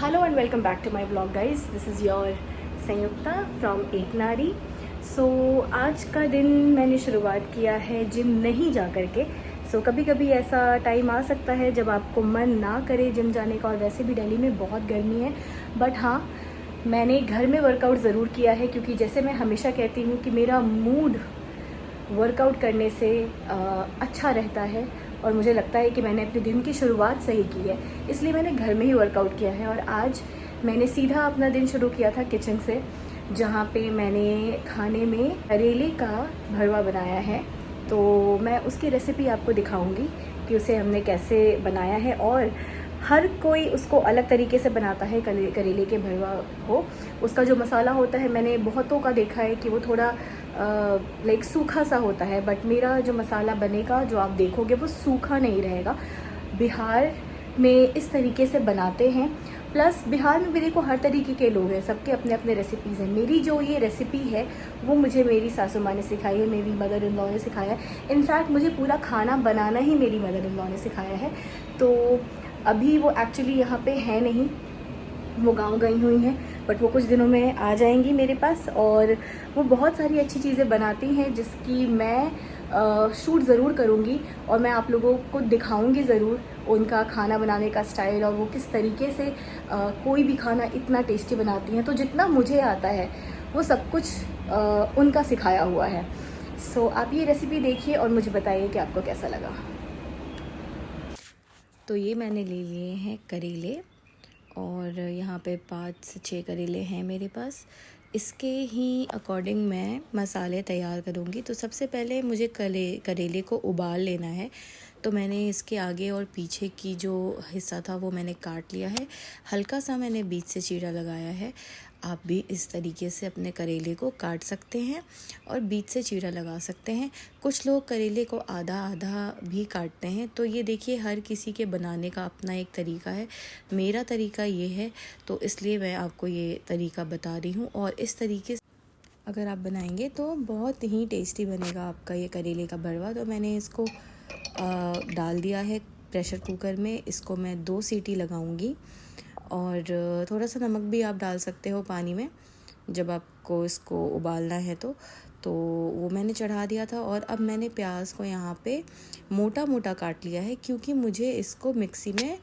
Hello and welcome back to my blog guys, this is your Sanyukta from Ek Nari. सो आज का दिन मैंने शुरुआत किया है जिम नहीं जा कर के। कभी कभी ऐसा टाइम आ सकता है जब आपको मन ना करे जिम जाने का, और वैसे भी दिल्ली में बहुत गर्मी है। बट हाँ, मैंने घर में वर्कआउट ज़रूर किया है, क्योंकि जैसे मैं हमेशा कहती हूँ कि मेरा मूड वर्कआउट करने से अच्छा रहता है, और मुझे लगता है कि मैंने अपने दिन की शुरुआत सही की है, इसलिए मैंने घर में ही वर्कआउट किया है। और आज मैंने सीधा अपना दिन शुरू किया था किचन से, जहाँ पे मैंने खाने में करेले का भरवा बनाया है। तो मैं उसकी रेसिपी आपको दिखाऊंगी कि उसे हमने कैसे बनाया है, और हर कोई उसको अलग तरीके से बनाता है। करेले के भरवा को उसका जो मसाला होता है, मैंने बहुतों का देखा है कि वो थोड़ा लाइक सूखा सा होता है, बट मेरा जो मसाला बनेगा, जो आप देखोगे, वो सूखा नहीं रहेगा। बिहार में इस तरीके से बनाते हैं। प्लस बिहार में भी देखो हर तरीके के लोग हैं, सबके अपने अपने रेसिपीज़ हैं। मेरी जो ये रेसिपी है वो मुझे मेरी सासू माँ ने सिखाई है, मेरी मदर इन लॉ ने सिखाया है। इनफैक्ट मुझे पूरा खाना बनाना ही मेरी मदर इन लॉ ने सिखाया है। तो अभी वो एक्चुअली यहाँ पे है नहीं, वो गांव गई हुई हैं, बट वो कुछ दिनों में आ जाएंगी मेरे पास। और वो बहुत सारी अच्छी चीज़ें बनाती हैं जिसकी मैं शूट ज़रूर करूँगी, और मैं आप लोगों को दिखाऊंगी ज़रूर उनका खाना बनाने का स्टाइल, और वो किस तरीके से कोई भी खाना इतना टेस्टी बनाती हैं। तो जितना मुझे आता है वो सब कुछ उनका सिखाया हुआ है। आप ये रेसिपी देखिए और मुझे बताइए कि आपको कैसा लगा। तो ये मैंने ले लिए हैं करेले, और यहाँ पे 5 से 6 करेले हैं मेरे पास। इसके ही अकॉर्डिंग मैं मसाले तैयार करूँगी। तो सबसे पहले मुझे करेले को उबाल लेना है। तो मैंने इसके आगे और पीछे की जो हिस्सा था वो मैंने काट लिया है। हल्का सा मैंने बीच से चीरा लगाया है। आप भी इस तरीके से अपने करेले को काट सकते हैं और बीच से चीरा लगा सकते हैं। कुछ लोग करेले को आधा आधा भी काटते हैं। तो ये देखिए, हर किसी के बनाने का अपना एक तरीका है। मेरा तरीका ये है, तो इसलिए मैं आपको ये तरीका बता रही हूँ। और इस तरीके से अगर आप बनाएंगे तो बहुत ही टेस्टी बनेगा आपका ये करेले का भरवा। तो मैंने इसको डाल दिया है प्रेशर कुकर में। इसको मैं 2 सीटी लगाऊंगी, और थोड़ा सा नमक भी आप डाल सकते हो पानी में जब आपको इसको उबालना है। तो वो मैंने चढ़ा दिया था। और अब मैंने प्याज को यहाँ पे मोटा मोटा काट लिया है, क्योंकि मुझे इसको मिक्सी में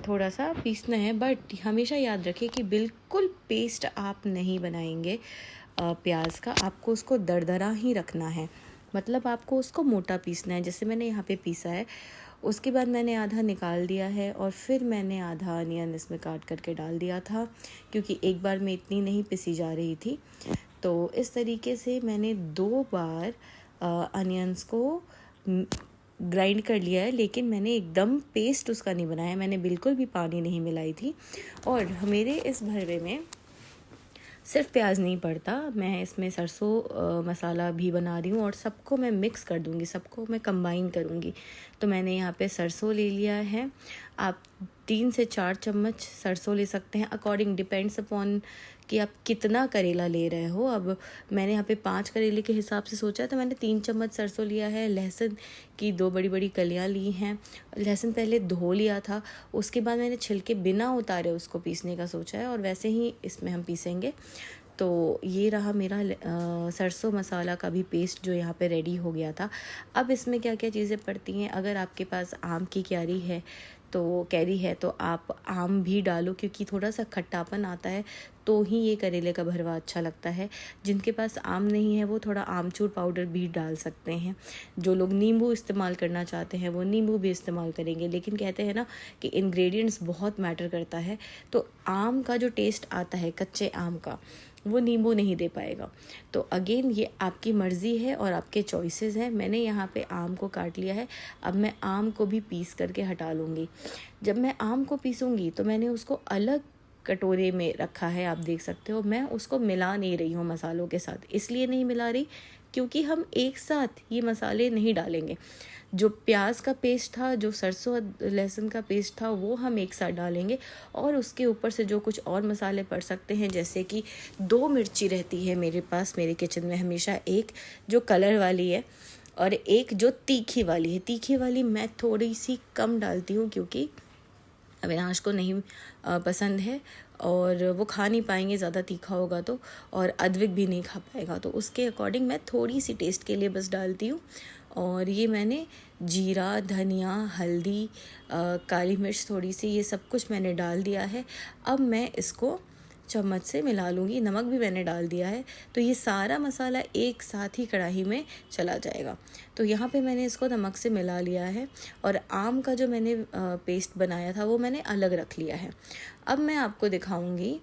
थोड़ा सा पीसना है। बट हमेशा याद रखिए कि बिल्कुल पेस्ट आप नहीं बनाएंगे प्याज का। आपको उसको दरदरा ही रखना है, मतलब आपको उसको मोटा पीसना है, जैसे मैंने यहाँ पे पीसा है। उसके बाद मैंने आधा निकाल दिया है, और फिर मैंने आधा अनियन इसमें काट करके डाल दिया था, क्योंकि एक बार में इतनी नहीं पिसी जा रही थी। तो इस तरीके से मैंने 2 बार अनियंस को ग्राइंड कर लिया है, लेकिन मैंने एकदम पेस्ट उसका नहीं बनाया। मैंने बिल्कुल भी पानी नहीं मिलाई थी। और मेरे इस भरवे में सिर्फ प्याज नहीं पड़ता, मैं इसमें सरसों मसाला भी बना रही हूँ, और सबको मैं मिक्स कर दूँगी, सबको मैं कंबाइन करूँगी। तो मैंने यहाँ पे सरसों ले लिया है। आप 3 से 4 चम्मच सरसों ले सकते हैं, अकॉर्डिंग डिपेंड्स अपॉन कि आप कितना करेला ले रहे हो। अब मैंने यहाँ पे 5 करेले के हिसाब से सोचा है, तो मैंने 3 चम्मच सरसों लिया है। लहसुन की 2 बड़ी बड़ी कलियाँ ली हैं। लहसुन पहले धो लिया था, उसके बाद मैंने छिलके बिना उतारे उसको पीसने का सोचा है, और वैसे ही इसमें हम पीसेंगे। तो ये रहा मेरा सरसों मसाला का भी पेस्ट जो यहाँ पे रेडी हो गया था। अब इसमें क्या क्या चीज़ें पड़ती हैं, अगर आपके पास आम की कैरी है तो आप आम भी डालो, क्योंकि थोड़ा सा खट्टापन आता है तो ही ये करेले का भरवा अच्छा लगता है। जिनके पास आम नहीं है वो थोड़ा आमचूर पाउडर भी डाल सकते हैं। जो लोग नींबू इस्तेमाल करना चाहते हैं वो नींबू भी इस्तेमाल करेंगे, लेकिन कहते हैं ना कि इंग्रेडिएंट्स बहुत मैटर करता है। तो आम का जो टेस्ट आता है कच्चे आम का, वो नींबू नहीं दे पाएगा। तो अगेन ये आपकी मर्ज़ी है और आपके चॉइसेस हैं। मैंने यहाँ पे आम को काट लिया है। अब मैं आम को भी पीस करके हटा लूँगी। जब मैं आम को पीसूँगी तो मैंने उसको अलग कटोरे में रखा है, आप देख सकते हो। मैं उसको मिला नहीं रही हूँ मसालों के साथ, इसलिए नहीं मिला रही क्योंकि हम एक साथ ये मसाले नहीं डालेंगे। जो प्याज का पेस्ट था, जो सरसों लहसुन का पेस्ट था, वो हम एक साथ डालेंगे, और उसके ऊपर से जो कुछ और मसाले पड़ सकते हैं, जैसे कि 2 मिर्ची रहती है मेरे पास, मेरे किचन में हमेशा, एक जो कलर वाली है और एक जो तीखी वाली है। तीखी वाली मैं थोड़ी सी कम डालती हूँ, क्योंकि अविनाश को नहीं पसंद है और वो खा नहीं पाएंगे, ज़्यादा तीखा होगा तो, और अद्विक भी नहीं खा पाएगा, तो उसके अकॉर्डिंग मैं थोड़ी सी टेस्ट के लिए बस डालती हूँ। और ये मैंने जीरा, धनिया, हल्दी, काली मिर्च थोड़ी सी, ये सब कुछ मैंने डाल दिया है। अब मैं इसको चम्मच से मिला लूँगी, नमक भी मैंने डाल दिया है, तो ये सारा मसाला एक साथ ही कढ़ाई में चला जाएगा। तो यहाँ पे मैंने इसको नमक से मिला लिया है और आम का जो मैंने पेस्ट बनाया था वो मैंने अलग रख लिया है। अब मैं आपको दिखाऊंगी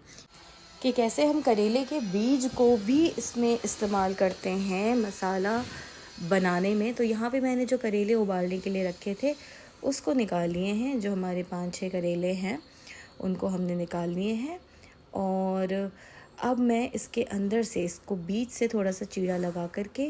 कि कैसे हम करेले के बीज को भी इसमें इस्तेमाल करते हैं मसाला बनाने में। तो यहाँ पे मैंने जो करेले उबालने के लिए रखे थे उसको निकाल लिए हैं, जो हमारे 5-6 करेले हैं उनको हमने निकाल लिए हैं। और अब मैं इसके अंदर से इसको बीज से थोड़ा सा चीरा लगा करके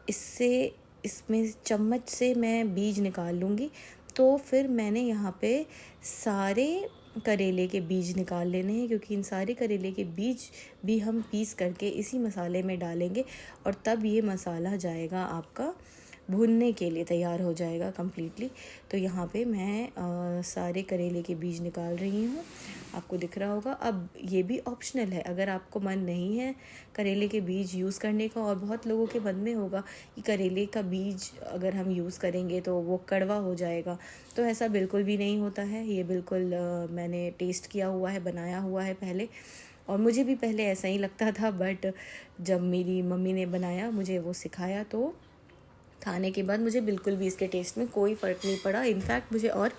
इसमें चम्मच से मैं बीज निकाल लूँगी। तो फिर मैंने यहाँ पे सारे करेले के बीज निकाल लेने हैं, क्योंकि इन सारे करेले के बीज भी हम पीस करके इसी मसाले में डालेंगे और तब ये मसाला जाएगा आपका भुनने के लिए, तैयार हो जाएगा कम्प्लीटली। तो यहाँ पे मैं सारे करेले के बीज निकाल रही हूँ, आपको दिख रहा होगा। अब ये भी ऑप्शनल है, अगर आपको मन नहीं है करेले के बीज यूज़ करने का, और बहुत लोगों के मन में होगा कि करेले का बीज अगर हम यूज़ करेंगे तो वो कड़वा हो जाएगा, तो ऐसा बिल्कुल भी नहीं होता है। ये बिल्कुल मैंने टेस्ट किया हुआ है, बनाया हुआ है पहले, और मुझे भी पहले ऐसा ही लगता था, बट जब मेरी मम्मी ने बनाया, मुझे वो सिखाया, तो खाने के बाद मुझे बिल्कुल भी इसके टेस्ट में कोई फ़र्क नहीं पड़ा। इनफैक्ट मुझे और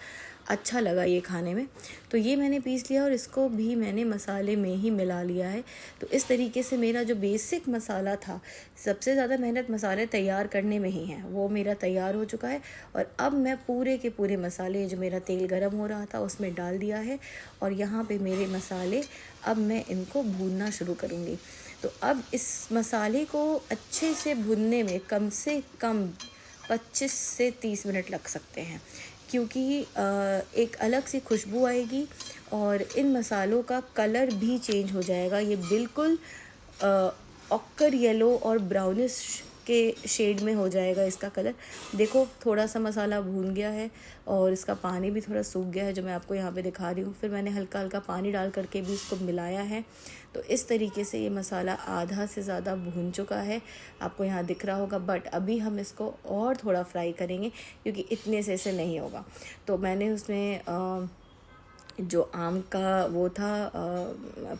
अच्छा लगा ये खाने में। तो ये मैंने पीस लिया और इसको भी मैंने मसाले में ही मिला लिया है। तो इस तरीके से मेरा जो बेसिक मसाला था, सबसे ज़्यादा मेहनत मसाले तैयार करने में ही है, वो मेरा तैयार हो चुका है। और अब मैं पूरे के पूरे मसाले, जो मेरा तेल गर्म हो रहा था उसमें डाल दिया है, और यहाँ पे मेरे मसाले, अब मैं इनको भूनना शुरू करूँगी। तो अब इस मसाले को अच्छे से भुनने में कम से कम 25 से 30 मिनट लग सकते हैं, क्योंकि एक अलग सी खुशबू आएगी और इन मसालों का कलर भी चेंज हो जाएगा। ये बिल्कुल ऑकर येलो और ब्राउनिश के शेड में हो जाएगा इसका कलर। देखो थोड़ा सा मसाला भून गया है और इसका पानी भी थोड़ा सूख गया है, जो मैं आपको यहाँ पे दिखा रही हूँ। फिर मैंने हल्का हल्का पानी डाल करके भी इसको मिलाया है। तो इस तरीके से ये मसाला आधा से ज़्यादा भून चुका है, आपको यहाँ दिख रहा होगा। बट अभी हम इसको और थोड़ा फ्राई करेंगे, क्योंकि इतने से इसे नहीं होगा। तो मैंने उसमें जो आम का वो था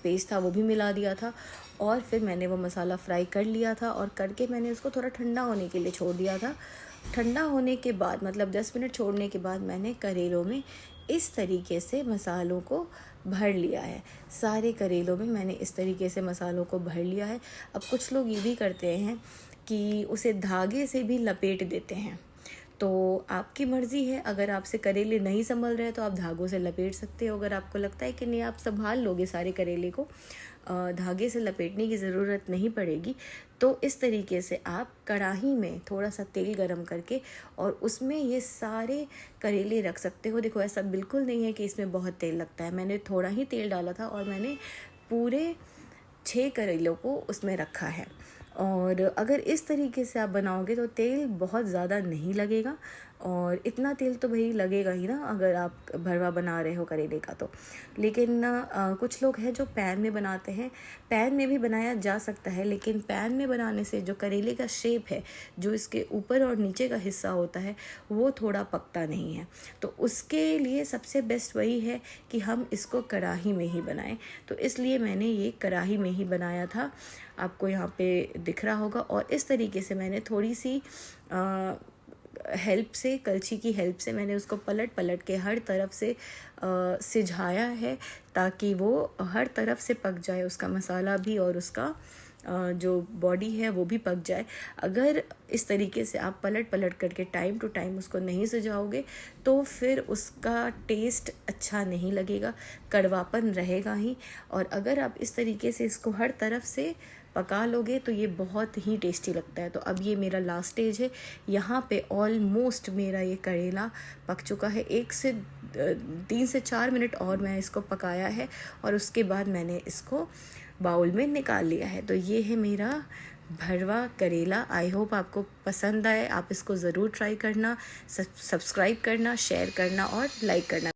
पेस्ट था वो भी मिला दिया था, और फिर मैंने वो मसाला फ्राई कर लिया था, और करके मैंने उसको थोड़ा ठंडा होने के लिए छोड़ दिया था। ठंडा होने के बाद, मतलब 10 मिनट छोड़ने के बाद, मैंने करेलों में इस तरीके से मसालों को भर लिया है। सारे करेलों में मैंने इस तरीके से मसालों को भर लिया है। अब कुछ लोग ये भी करते हैं कि उसे धागे से भी लपेट देते हैं, तो आपकी मर्ज़ी है। अगर आपसे करेले नहीं संभल रहे तो आप धागों से लपेट सकते हो। अगर आपको लगता है कि नहीं, आप संभाल लोगे सारे करेले को, धागे से लपेटने की ज़रूरत नहीं पड़ेगी, तो इस तरीके से आप कढ़ाई में थोड़ा सा तेल गरम करके और उसमें ये सारे करेले रख सकते हो। देखो ऐसा बिल्कुल नहीं है कि इसमें बहुत तेल लगता है, मैंने थोड़ा ही तेल डाला था और मैंने पूरे 6 करेलों को उसमें रखा है। और अगर इस तरीके से आप बनाओगे तो तेल बहुत ज़्यादा नहीं लगेगा, और इतना तेल तो भाई लगेगा ही ना अगर आप भरवा बना रहे हो करेले का तो। लेकिन कुछ लोग हैं जो पैन में बनाते हैं, पैन में भी बनाया जा सकता है, लेकिन पैन में बनाने से जो करेले का शेप है, जो इसके ऊपर और नीचे का हिस्सा होता है, वो थोड़ा पकता नहीं है। तो उसके लिए सबसे बेस्ट वही है कि हम इसको कढ़ाई में ही बनाएं। तो इसलिए मैंने ये कढ़ाई में ही बनाया था, आपको यहाँ पे दिख रहा होगा। और इस तरीके से मैंने थोड़ी सी हेल्प से, कलछी की हेल्प से मैंने उसको पलट पलट के हर तरफ से सिझाया है, ताकि वो हर तरफ से पक जाए, उसका मसाला भी और उसका जो बॉडी है वो भी पक जाए। अगर इस तरीके से आप पलट पलट करके टाइम टू टाइम उसको नहीं सिझाओगे तो फिर उसका टेस्ट अच्छा नहीं लगेगा, कड़वापन रहेगा ही। और अगर आप इस तरीके से इसको हर तरफ से पका लोगे तो ये बहुत ही टेस्टी लगता है। तो अब ये मेरा लास्ट स्टेज है, यहाँ पे ऑलमोस्ट मेरा ये करेला पक चुका है। 3 से 4 मिनट और मैं इसको पकाया है, और उसके बाद मैंने इसको बाउल में निकाल लिया है। तो ये है मेरा भरवा करेला। आई होप आपको पसंद आए, आप इसको ज़रूर ट्राई करना, सब्सक्राइब करना, शेयर करना और लाइक करना।